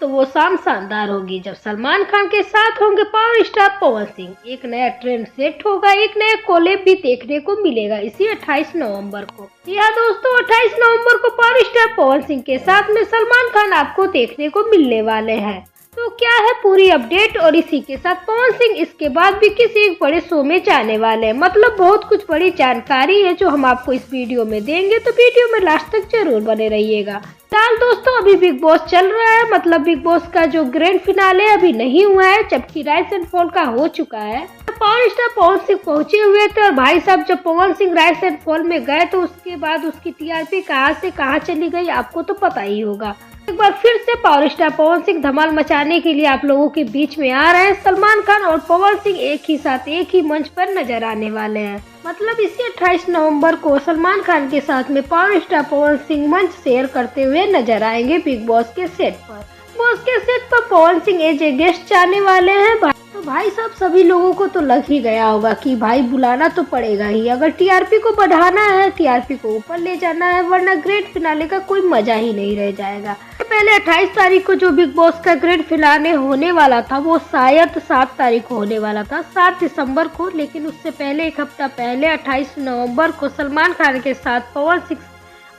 तो वो शाम शानदार होगी जब सलमान खान के साथ होंगे पावर स्टार पवन सिंह। एक नया ट्रेंड सेट होगा, एक नया कोलैब भी देखने को मिलेगा इसी 28 नवंबर को। यहाँ दोस्तों 28 नवंबर को पावर स्टार पवन सिंह के साथ में सलमान खान आपको देखने को मिलने वाले हैं। तो क्या है पूरी अपडेट, और इसी के साथ पवन सिंह इसके बाद भी किसी एक बड़े शो में जाने वाले हैं। मतलब बहुत कुछ बड़ी जानकारी है जो हम आपको इस वीडियो में देंगे, तो वीडियो में लास्ट तक जरूर बने रहिएगा। फिलहाल दोस्तों अभी बिग बॉस चल रहा है, मतलब बिग बॉस का जो ग्रैंड फिनाले अभी नहीं हुआ है, जबकि राइज एंड फॉल का हो चुका है। पावर स्टार पवन सिंह पहुंचे हुए थे और भाई साहब जब Pawan Singh rise and fall में गए तो उसके बाद उसकी टीआरपी कहां से कहां चली गई आपको तो पता ही होगा। एक बार फिर से पावर स्टार पवन सिंह धमाल मचाने के लिए आप लोगों के बीच में आ रहे हैं। सलमान खान और पवन सिंह एक ही साथ एक ही मंच पर नजर आने वाले हैं। मतलब इसी 28 नवंबर को सलमान खान के साथ में पावर स्टार पवन सिंह मंच शेयर करते हुए नजर आएंगे बिग बॉस के सेट पर। बॉस के सेट पर Pawan Singh as a guest जाने वाले हैं। तो भाई साहब सभी लोगों को तो लग ही गया होगा कि भाई बुलाना तो पड़ेगा ही, अगर टीआरपी को बढ़ाना है, टीआरपी को ऊपर ले जाना है, वरना ग्रैंड फिनाले का कोई मजा ही नहीं रह जाएगा। पहले 28 तारीख को जो बिग बॉस का ग्रैंड फिनाले होने वाला था वो शायद 7 तारीख को होने वाला था, 7 दिसंबर को, लेकिन उससे पहले एक हफ्ता पहले 28 नवंबर को सलमान खान के साथ पवन सिंह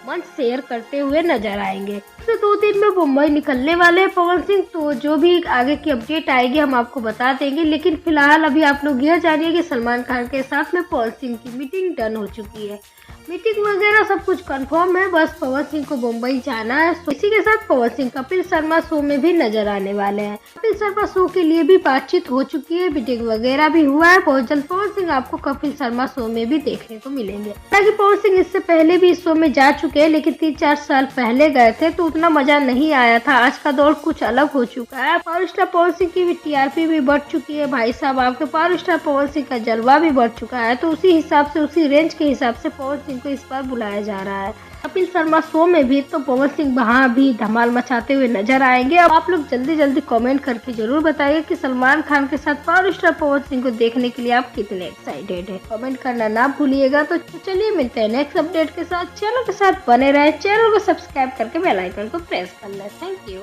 मंच शेयर करते हुए नजर आएंगे। इससे 2 दिन में मुंबई निकलने वाले हैं पवन सिंह, तो जो भी आगे की अपडेट आएगी हम आपको बता देंगे। लेकिन फिलहाल अभी आप लोग यह जानिए कि सलमान खान के साथ में पवन सिंह की मीटिंग डन हो चुकी है। मीटिंग वगैरह सब कुछ कंफर्म है, बस पवन सिंह को मुंबई जाना है। इसी के साथ पवन सिंह कपिल शर्मा शो में भी नजर आने वाले हैं। कपिल शर्मा शो के लिए भी बातचीत हो चुकी है, मीटिंग वगैरह भी हुआ है। बहुत जल्द पवन सिंह आपको कपिल शर्मा शो में भी देखने को मिलेंगे। हालांकि पवन सिंह इससे पहले भी इस शो में जा चुके हैं, लेकिन 3-4 साल पहले गए थे तो उतना मजा नहीं आया था। आज का दौर कुछ अलग हो चुका है। पावर स्टार पवन सिंह की भी टीआरपी भी बढ़ चुकी है। भाई साहब आपके पावर स्टार पवन सिंह का जलवा भी बढ़ चुका है, तो उसी हिसाब से उसी रेंज के हिसाब से पवन सिंह को इस बार बुलाया जा रहा है। कपिल शर्मा शो में भी तो पवन सिंह वहाँ भी धमाल मचाते हुए नजर आएंगे। अब आप लोग जल्दी जल्दी कमेंट करके जरूर बताइए कि सलमान खान के साथ पावर स्टार पवन सिंह को देखने के लिए आप कितने एक्साइटेड हैं। कमेंट करना ना भूलिएगा। तो चलिए मिलते हैं नेक्स्ट अपडेट के साथ। चैनल के साथ बने रहे, चैनल को सब्सक्राइब करके बेल आइकन को प्रेस कर लें। Thank you.